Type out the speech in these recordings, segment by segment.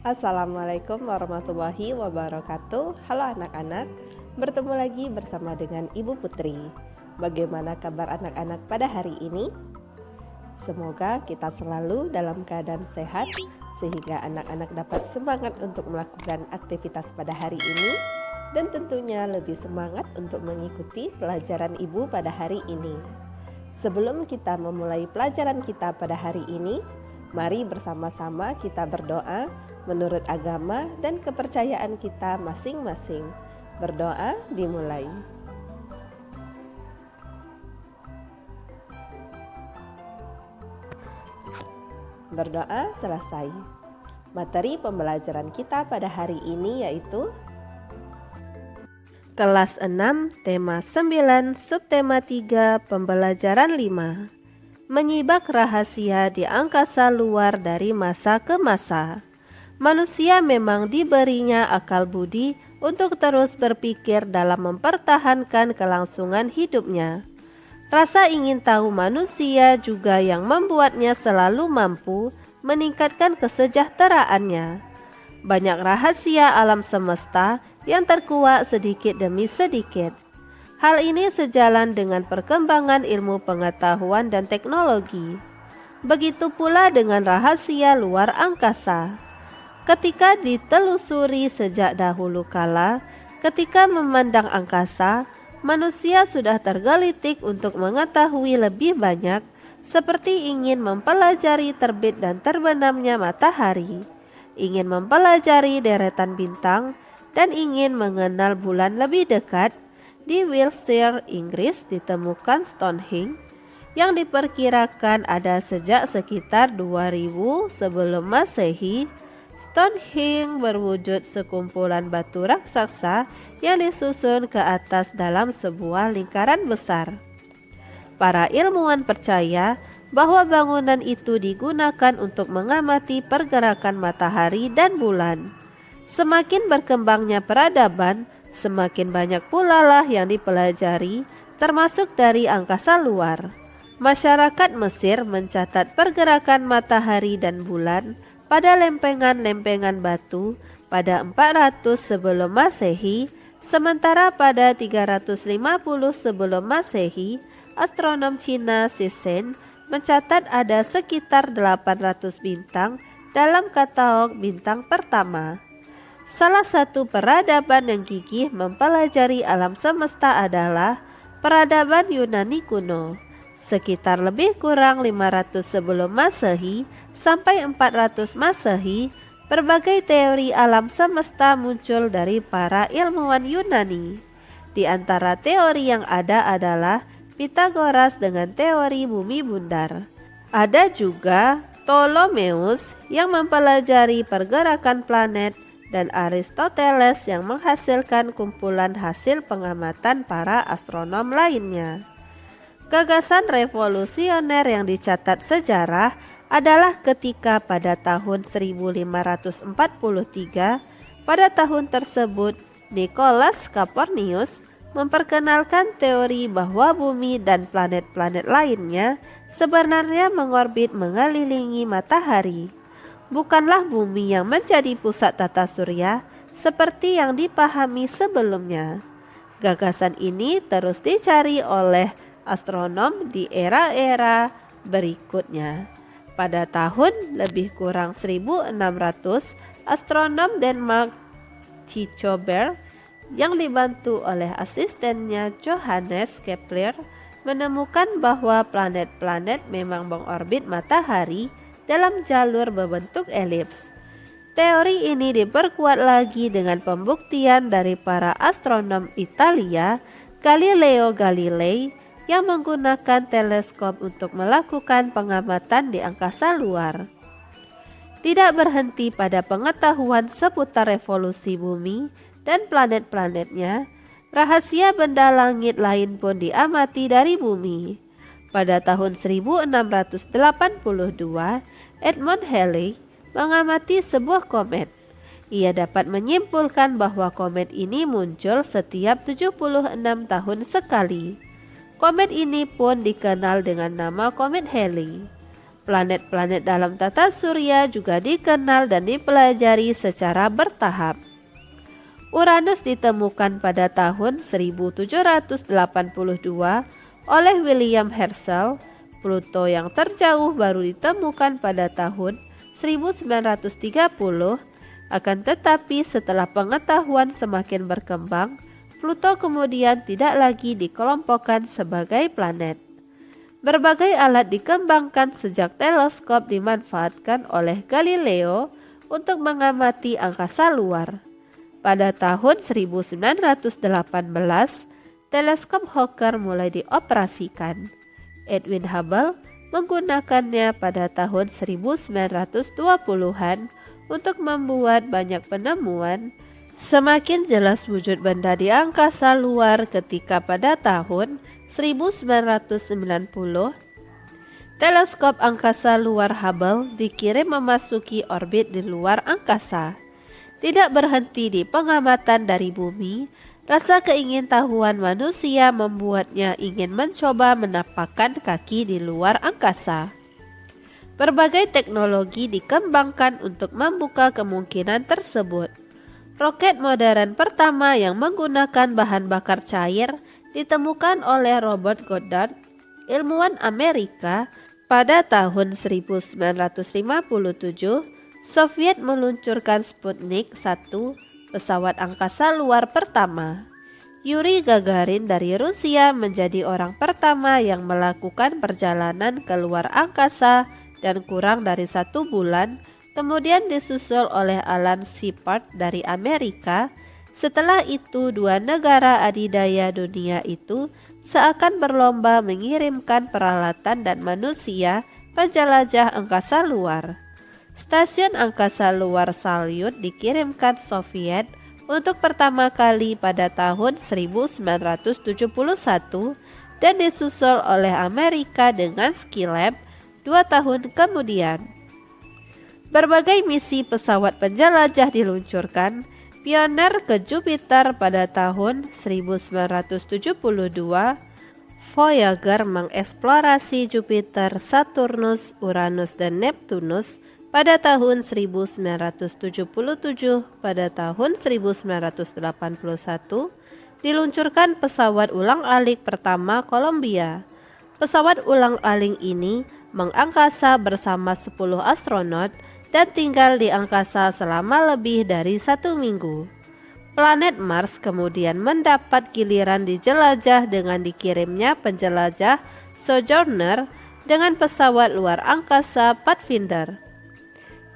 Assalamualaikum warahmatullahi wabarakatuh. Halo anak-anak, bertemu lagi bersama dengan Ibu Putri. Bagaimana kabar anak-anak pada hari ini? Semoga kita selalu dalam keadaan sehat sehingga anak-anak dapat semangat untuk melakukan aktivitas pada hari ini dan tentunya lebih semangat untuk mengikuti pelajaran Ibu pada hari ini. Sebelum kita memulai pelajaran kita pada hari ini, mari bersama-sama kita berdoa menurut agama dan kepercayaan kita masing-masing. Berdoa dimulai. Berdoa selesai. Materi pembelajaran kita pada hari ini yaitu Kelas 6, tema 9, subtema 3, pembelajaran 5. Menyibak rahasia di angkasa luar dari masa ke masa. Manusia memang diberinya akal budi untuk terus berpikir dalam mempertahankan kelangsungan hidupnya. Rasa ingin tahu manusia juga yang membuatnya selalu mampu meningkatkan kesejahteraannya. Banyak rahasia alam semesta yang terkuak sedikit demi sedikit. Hal ini sejalan dengan perkembangan ilmu pengetahuan dan teknologi. Begitu pula dengan rahasia luar angkasa. Ketika ditelusuri sejak dahulu kala, ketika memandang angkasa, manusia sudah tergelitik untuk mengetahui lebih banyak, seperti ingin mempelajari terbit dan terbenamnya matahari, ingin mempelajari deretan bintang, dan ingin mengenal bulan lebih dekat. Di Wiltshire, Inggris ditemukan Stonehenge yang diperkirakan ada sejak sekitar 2000 sebelum Masehi. Stonehenge berwujud sekumpulan batu raksasa yang disusun ke atas dalam sebuah lingkaran besar. Para ilmuwan percaya bahwa bangunan itu digunakan untuk mengamati pergerakan matahari dan bulan. Semakin berkembangnya peradaban, semakin banyak pula lah yang dipelajari, termasuk dari angkasa luar. Masyarakat Mesir mencatat pergerakan matahari dan bulan pada lempengan-lempengan batu pada 400 sebelum Masehi, sementara pada 350 sebelum Masehi, astronom Cina Sisen mencatat ada sekitar 800 bintang dalam katalog bintang pertama. Salah satu peradaban yang gigih mempelajari alam semesta adalah peradaban Yunani kuno. Sekitar lebih kurang 500 sebelum Masehi sampai 400 Masehi, berbagai teori alam semesta muncul dari para ilmuwan Yunani. Di antara teori yang ada adalah Pythagoras dengan teori bumi bundar. Ada juga Ptolemeus yang mempelajari pergerakan planet dan Aristoteles yang menghasilkan kumpulan hasil pengamatan para astronom lainnya. Gagasan revolusioner yang dicatat sejarah adalah ketika pada tahun 1543, pada tahun tersebut Nicolaus Copernicus memperkenalkan teori bahwa bumi dan planet-planet lainnya sebenarnya mengorbit mengelilingi matahari. Bukanlah bumi yang menjadi pusat tata surya seperti yang dipahami sebelumnya. Gagasan ini terus dicari oleh astronom di era-era berikutnya. Pada tahun lebih kurang 1600, astronom Denmark Tycho Brahe yang dibantu oleh asistennya Johannes Kepler menemukan bahwa planet-planet memang mengorbit matahari dalam jalur berbentuk elips. Teori ini diperkuat lagi dengan pembuktian dari para astronom Italia, Galileo Galilei, yang menggunakan teleskop untuk melakukan pengamatan di angkasa luar. Tidak berhenti pada pengetahuan seputar revolusi bumi dan planet-planetnya, rahasia benda langit lain pun diamati dari bumi. Pada tahun 1682, Edmund Halley mengamati sebuah komet. Ia dapat menyimpulkan bahwa komet ini muncul setiap 76 tahun sekali. Komet ini pun dikenal dengan nama komet Halley. Planet-planet dalam tata surya juga dikenal dan dipelajari secara bertahap. Uranus ditemukan pada tahun 1782 oleh William Herschel. Pluto yang terjauh baru ditemukan pada tahun 1930. Akan tetapi setelah pengetahuan semakin berkembang, Pluto kemudian tidak lagi dikelompokkan sebagai planet. Berbagai alat dikembangkan sejak teleskop dimanfaatkan oleh Galileo untuk mengamati angkasa luar. Pada tahun 1918, teleskop Hawker mulai dioperasikan. Edwin Hubble menggunakannya pada tahun 1920-an untuk membuat banyak penemuan. Semakin jelas wujud benda di angkasa luar ketika pada tahun 1990, teleskop angkasa luar Hubble dikirim memasuki orbit di luar angkasa. Tidak berhenti di pengamatan dari bumi, rasa keingintahuan manusia membuatnya ingin mencoba menapakkan kaki di luar angkasa. Berbagai teknologi dikembangkan untuk membuka kemungkinan tersebut. Roket modern pertama yang menggunakan bahan bakar cair ditemukan oleh Robert Goddard, ilmuwan Amerika. Pada tahun 1957, Soviet meluncurkan Sputnik 1, pesawat angkasa luar pertama. Yuri Gagarin dari Rusia menjadi orang pertama yang melakukan perjalanan ke luar angkasa dan kurang dari 1 bulan, kemudian disusul oleh Alan Shepard dari Amerika. Setelah itu, dua negara adidaya dunia itu seakan berlomba mengirimkan peralatan dan manusia penjelajah angkasa luar. Stasiun angkasa luar Salyut dikirimkan Soviet untuk pertama kali pada tahun 1971 dan disusul oleh Amerika dengan Skylab 2 tahun kemudian. Berbagai misi pesawat penjelajah diluncurkan. Pioner ke Jupiter pada tahun 1972, Voyager mengeksplorasi Jupiter, Saturnus, Uranus, dan Neptunus pada tahun 1977. Pada tahun 1981, diluncurkan pesawat ulang-alik pertama Columbia. Pesawat ulang-alik ini mengangkasa bersama 10 astronot dan tinggal di angkasa selama lebih dari 1 minggu. Planet Mars kemudian mendapat giliran dijelajah dengan dikirimnya penjelajah Sojourner dengan pesawat luar angkasa Pathfinder.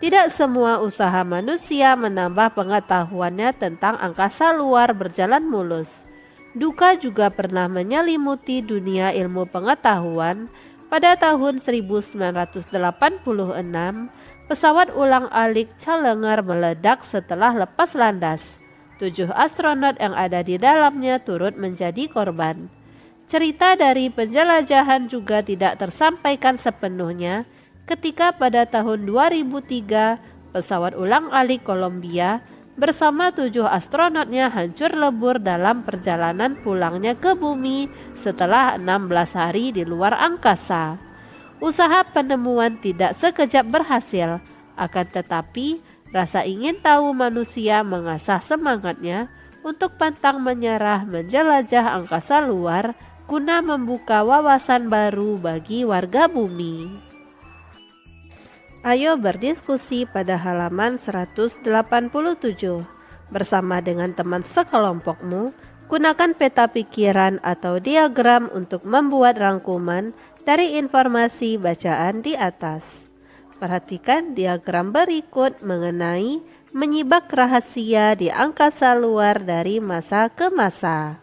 Tidak semua usaha manusia menambah pengetahuannya tentang angkasa luar berjalan mulus. Duka juga pernah menyelimuti dunia ilmu pengetahuan. Pada tahun 1986, pesawat ulang-alik Challenger meledak setelah lepas landas. 7 astronot yang ada di dalamnya turut menjadi korban. Cerita dari penjelajahan juga tidak tersampaikan sepenuhnya ketika pada tahun 2003 pesawat ulang-alik Columbia bersama 7 astronotnya hancur lebur dalam perjalanan pulangnya ke bumi setelah 16 hari di luar angkasa. Usaha penemuan tidak sekejap berhasil, akan tetapi rasa ingin tahu manusia mengasah semangatnya untuk pantang menyerah menjelajah angkasa luar guna membuka wawasan baru bagi warga bumi. Ayo berdiskusi pada halaman 187. Bersama dengan teman sekelompokmu, gunakan peta pikiran atau diagram untuk membuat rangkuman dari informasi bacaan di atas. Perhatikan diagram berikut mengenai menyibak rahasia di angkasa luar dari masa ke masa.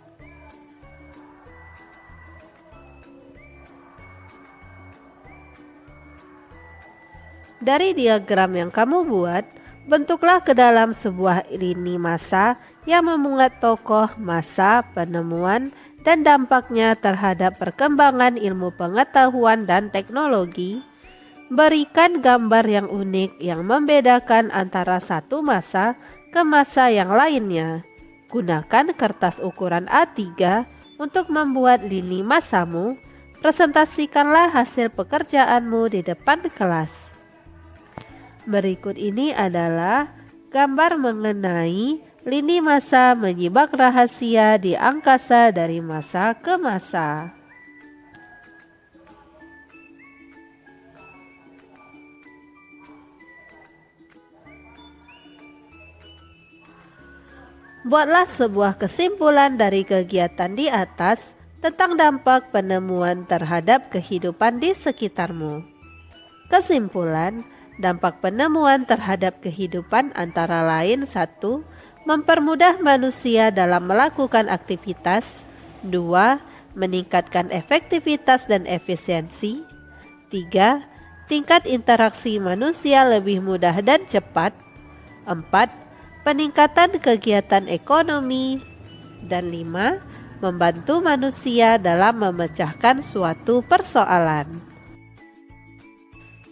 Dari diagram yang kamu buat, bentuklah ke dalam sebuah lini masa yang memuat tokoh, masa, penemuan, dan dampaknya terhadap perkembangan ilmu pengetahuan dan teknologi. Berikan gambar yang unik yang membedakan antara satu masa ke masa yang lainnya. Gunakan kertas ukuran A3 untuk membuat lini masamu. Presentasikanlah hasil pekerjaanmu di depan kelas. Berikut ini adalah gambar mengenai lini masa menyibak rahasia di angkasa dari masa ke masa. Buatlah sebuah kesimpulan dari kegiatan di atas tentang dampak penemuan terhadap kehidupan di sekitarmu. Kesimpulan, dampak penemuan terhadap kehidupan antara lain 1. Mempermudah manusia dalam melakukan aktivitas. 2. Meningkatkan efektivitas dan efisiensi. 3. Tingkat interaksi manusia lebih mudah dan cepat. 4. Peningkatan kegiatan ekonomi. Dan 5. Membantu manusia dalam memecahkan suatu persoalan.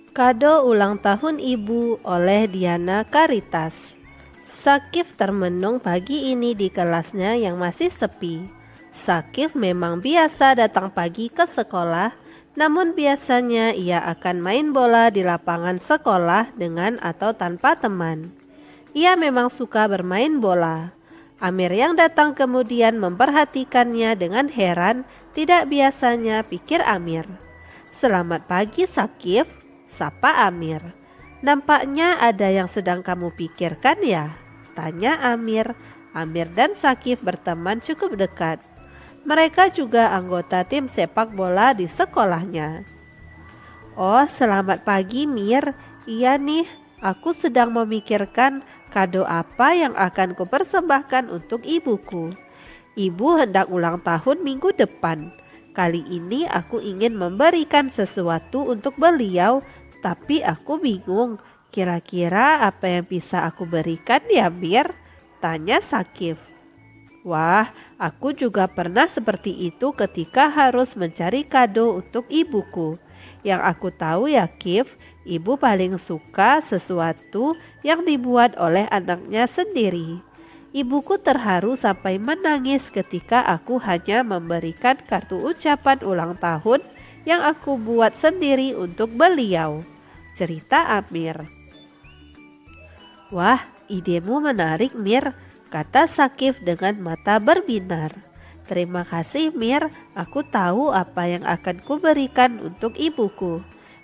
Kado ulang tahun ibu oleh Diana Caritas. Sakif termenung pagi ini di kelasnya yang masih sepi. Sakif memang biasa datang pagi ke sekolah, namun biasanya ia akan main bola di lapangan sekolah dengan atau tanpa teman. Ia memang suka bermain bola. Amir yang datang kemudian memperhatikannya dengan heran, tidak biasanya pikir Amir. "Selamat pagi Sakif," sapa Amir. "Nampaknya ada yang sedang kamu pikirkan ya?" tanya Amir. Amir dan Sakif berteman cukup dekat. Mereka juga anggota tim sepak bola di sekolahnya. "Oh, selamat pagi Mir. Iya nih, aku sedang memikirkan kado apa yang akan kupersembahkan untuk ibuku. Ibu hendak ulang tahun minggu depan. Kali ini aku ingin memberikan sesuatu untuk beliau, tapi aku bingung. Kira-kira apa yang bisa aku berikan ya Mir?" tanya Sakif. "Wah, aku juga pernah seperti itu ketika harus mencari kado untuk ibuku. Yang aku tahu ya Kif, ibu paling suka sesuatu yang dibuat oleh anaknya sendiri. Ibuku terharu sampai menangis ketika aku hanya memberikan kartu ucapan ulang tahun yang aku buat sendiri untuk beliau," cerita Amir. "Wah, idemu menarik Mir," kata Sakif dengan mata berbinar. "Terima kasih Mir, aku tahu apa yang akan kuberikan untuk ibuku.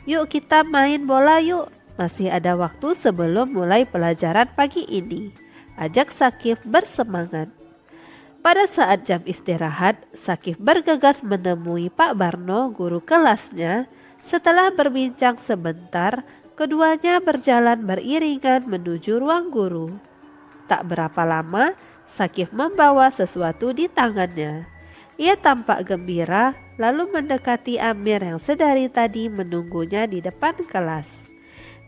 Yuk kita main bola yuk, masih ada waktu sebelum mulai pelajaran pagi ini," ajak Sakif bersemangat. Pada saat jam istirahat, Sakif bergegas menemui Pak Barno, guru kelasnya. Setelah berbincang sebentar, keduanya berjalan beriringan menuju ruang guru. Tak berapa lama, Sakif membawa sesuatu di tangannya. Ia tampak gembira, lalu mendekati Amir yang sedari tadi menunggunya di depan kelas.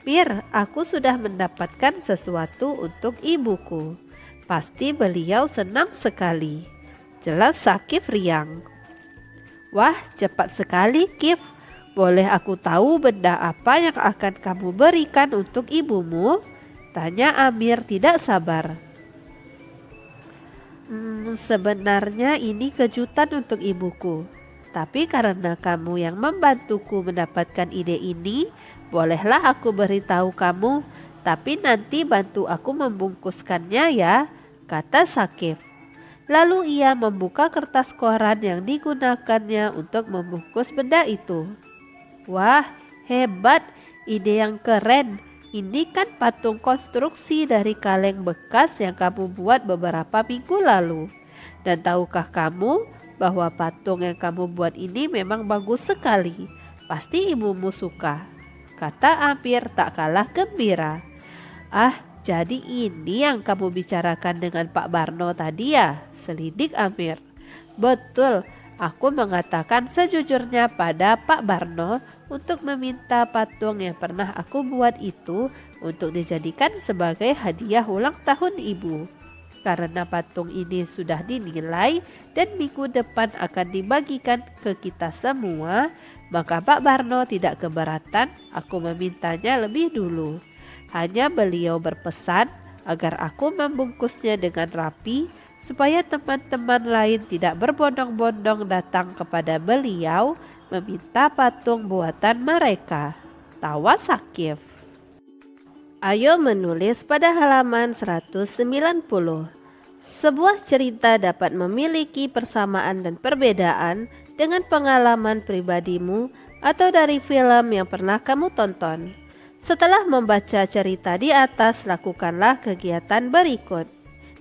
"Mir, aku sudah mendapatkan sesuatu untuk ibuku. Pasti beliau senang sekali," jelas Sakif riang. "Wah, cepat sekali Kif. Boleh aku tahu benda apa yang akan kamu berikan untuk ibumu?" tanya Amir tidak sabar. Sebenarnya ini kejutan untuk ibuku. Tapi karena kamu yang membantuku mendapatkan ide ini, bolehlah aku beritahu kamu. Tapi nanti bantu aku membungkuskannya ya," kata Sakif. Lalu ia membuka kertas koran yang digunakannya untuk membungkus benda itu. "Wah, hebat, ide yang keren. Ini kan patung konstruksi dari kaleng bekas yang kamu buat beberapa minggu lalu. Dan tahukah kamu bahwa patung yang kamu buat ini memang bagus sekali. Pasti ibumu suka," kata Amir tak kalah gembira. "Ah, jadi ini yang kamu bicarakan dengan Pak Barno tadi ya?" selidik Amir. "Betul. Aku mengatakan sejujurnya pada Pak Barno untuk meminta patung yang pernah aku buat itu untuk dijadikan sebagai hadiah ulang tahun ibu. Karena patung ini sudah dinilai dan minggu depan akan dibagikan ke kita semua, maka Pak Barno tidak keberatan aku memintanya lebih dulu. Hanya beliau berpesan agar aku membungkusnya dengan rapi supaya teman-teman lain tidak berbondong-bondong datang kepada beliau meminta patung buatan mereka. Tawa Sakif. Ayo menulis pada halaman 190. Sebuah cerita dapat memiliki persamaan dan perbedaan dengan pengalaman pribadimu atau dari film yang pernah kamu tonton. Setelah membaca cerita di atas, lakukanlah kegiatan berikut.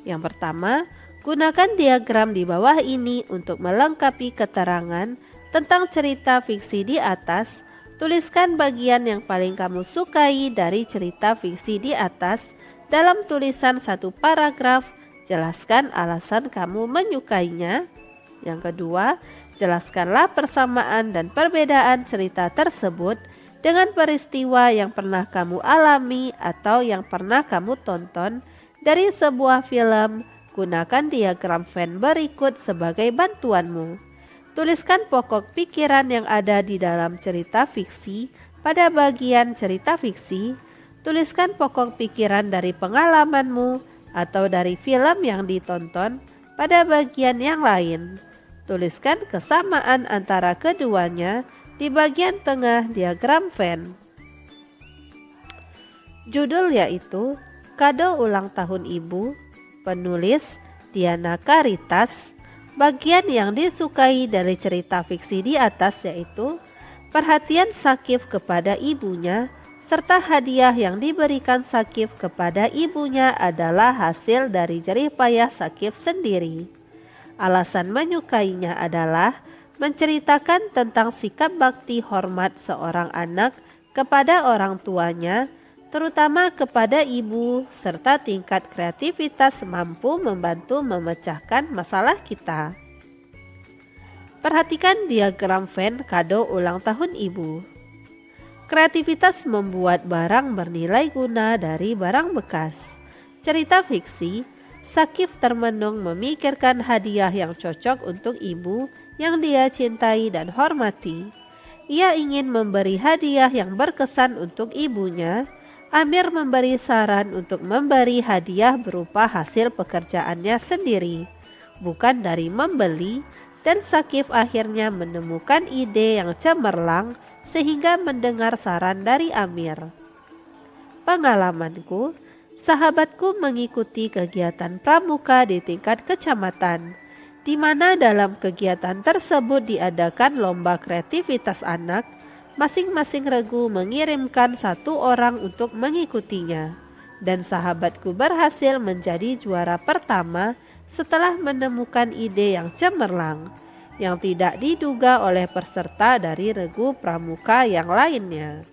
Yang pertama, gunakan diagram di bawah ini untuk melengkapi keterangan tentang cerita fiksi di atas. Tuliskan bagian yang paling kamu sukai dari cerita fiksi di atas dalam tulisan satu paragraf. Jelaskan alasan kamu menyukainya. Yang kedua, jelaskanlah persamaan dan perbedaan cerita tersebut dengan peristiwa yang pernah kamu alami atau yang pernah kamu tonton dari sebuah film. Gunakan diagram Venn berikut sebagai bantuanmu. Tuliskan pokok pikiran yang ada di dalam cerita fiksi pada bagian cerita fiksi. Tuliskan pokok pikiran dari pengalamanmu atau dari film yang ditonton pada bagian yang lain. Tuliskan kesamaan antara keduanya di bagian tengah diagram Venn. Judul yaitu Kado Ulang Tahun Ibu. Penulis Diana Karitas. Bagian yang disukai dari cerita fiksi di atas yaitu perhatian Sakif kepada ibunya, serta hadiah yang diberikan Sakif kepada ibunya adalah hasil dari jerih payah Sakif sendiri. Alasan menyukainya adalah menceritakan tentang sikap bakti hormat seorang anak kepada orang tuanya, terutama kepada ibu, serta tingkat kreativitas mampu membantu memecahkan masalah kita. Perhatikan diagram Venn kado ulang tahun ibu. Kreativitas membuat barang bernilai guna dari barang bekas. Cerita fiksi, Sakif termenung memikirkan hadiah yang cocok untuk ibu yang dia cintai dan hormati. Ia ingin memberi hadiah yang berkesan untuk ibunya. Amir memberi saran untuk memberi hadiah berupa hasil pekerjaannya sendiri, bukan dari membeli, dan Sakif akhirnya menemukan ide yang cemerlang sehingga mendengar saran dari Amir. Pengalamanku, sahabatku mengikuti kegiatan pramuka di tingkat kecamatan, di mana dalam kegiatan tersebut diadakan lomba kreativitas anak. Masing-masing regu mengirimkan satu orang untuk mengikutinya, dan sahabatku berhasil menjadi juara pertama setelah menemukan ide yang cemerlang, yang tidak diduga oleh peserta dari regu pramuka yang lainnya.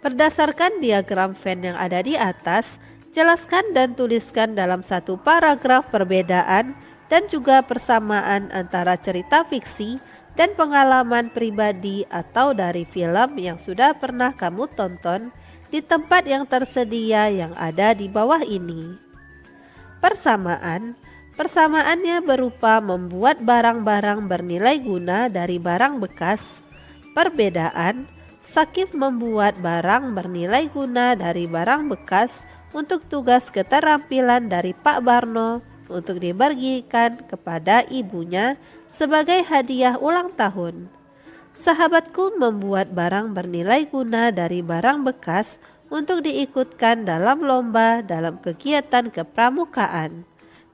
Berdasarkan diagram Venn yang ada di atas, jelaskan dan tuliskan dalam satu paragraf perbedaan dan juga persamaan antara cerita fiksi dan pengalaman pribadi atau dari film yang sudah pernah kamu tonton di tempat yang tersedia yang ada di bawah ini. Persamaannya berupa membuat barang-barang bernilai guna dari barang bekas. Perbedaan, Sakif membuat barang bernilai guna dari barang bekas untuk tugas keterampilan dari Pak Barno untuk dibagikan kepada ibunya sebagai hadiah ulang tahun. Sahabatku membuat barang bernilai guna dari barang bekas untuk diikutkan dalam lomba dalam kegiatan kepramukaan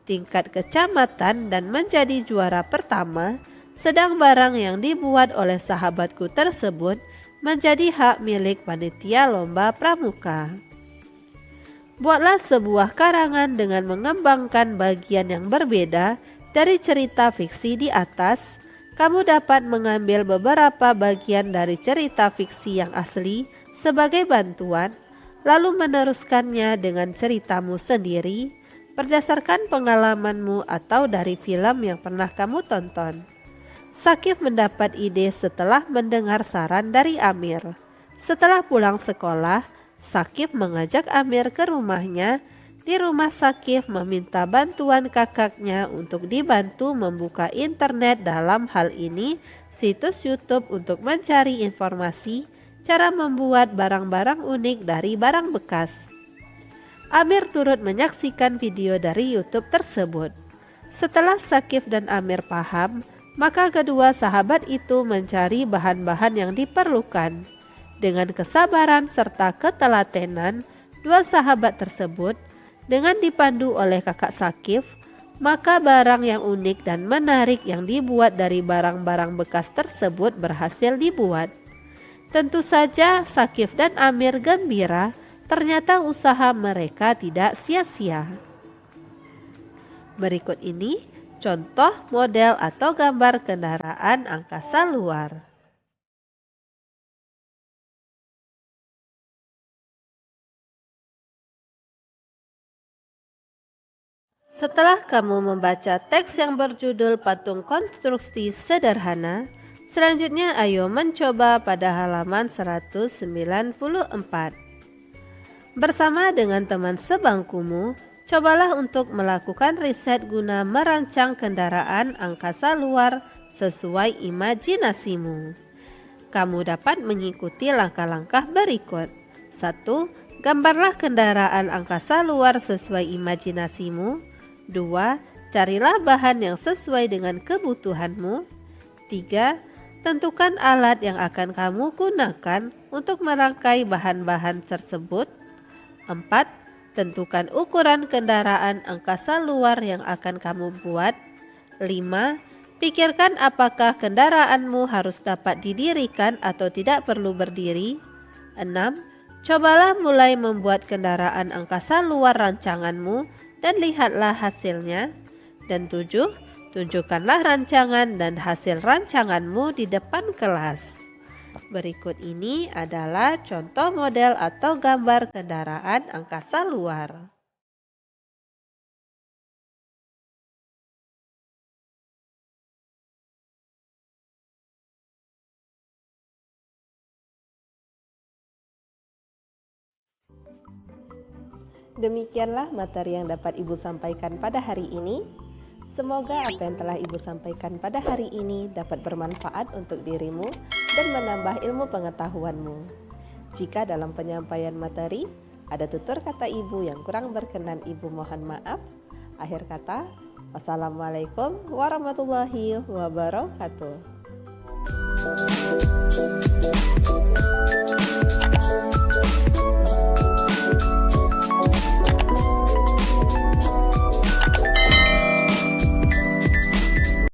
tingkat kecamatan dan menjadi juara pertama, sedang barang yang dibuat oleh sahabatku tersebut menjadi hak milik panitia lomba pramuka. Buatlah sebuah karangan dengan mengembangkan bagian yang berbeda dari cerita fiksi di atas. Kamu dapat mengambil beberapa bagian dari cerita fiksi yang asli sebagai bantuan, lalu meneruskannya dengan ceritamu sendiri berdasarkan pengalamanmu atau dari film yang pernah kamu tonton. Sakif mendapat ide setelah mendengar saran dari Amir. Setelah pulang sekolah, Sakif mengajak Amir ke rumahnya. Di rumah Sakif meminta bantuan kakaknya untuk dibantu membuka internet, dalam hal ini situs YouTube, untuk mencari informasi cara membuat barang-barang unik dari barang bekas. Amir turut menyaksikan video dari YouTube tersebut. Setelah Sakif dan Amir paham Maka kedua sahabat itu mencari bahan-bahan yang diperlukan. Dengan kesabaran serta ketelatenan, dua sahabat tersebut, dengan dipandu oleh kakak Sakif, maka barang yang unik dan menarik yang dibuat dari barang-barang bekas tersebut berhasil dibuat. Tentu saja Sakif dan Amir gembira, ternyata usaha mereka tidak sia-sia. Berikut ini contoh model atau gambar kendaraan angkasa luar. Setelah kamu membaca teks yang berjudul Patung Konstruksi Sederhana, selanjutnya ayo mencoba pada halaman 194. Bersama dengan teman sebangkumu, cobalah untuk melakukan riset guna merancang kendaraan angkasa luar sesuai imajinasimu. Kamu dapat mengikuti langkah-langkah berikut. 1. Gambarlah kendaraan angkasa luar sesuai imajinasimu. 2. Carilah bahan yang sesuai dengan kebutuhanmu. 3. Tentukan alat yang akan kamu gunakan untuk merangkai bahan-bahan tersebut. 4. Tentukan ukuran kendaraan angkasa luar yang akan kamu buat. 5. Pikirkan apakah kendaraanmu harus dapat didirikan atau tidak perlu berdiri. 6. Cobalah mulai membuat kendaraan angkasa luar rancanganmu dan lihatlah hasilnya. Dan 7. Tunjukkanlah rancangan dan hasil rancanganmu di depan kelas. Berikut ini adalah contoh model atau gambar kendaraan angkasa luar. Demikianlah materi yang dapat Ibu sampaikan pada hari ini. Semoga apa yang telah Ibu sampaikan pada hari ini dapat bermanfaat untuk dirimu dan menambah ilmu pengetahuanmu. Jika dalam penyampaian materi ada tutur kata Ibu yang kurang berkenan, Ibu mohon maaf. Akhir kata, wassalamualaikum warahmatullahi wabarakatuh.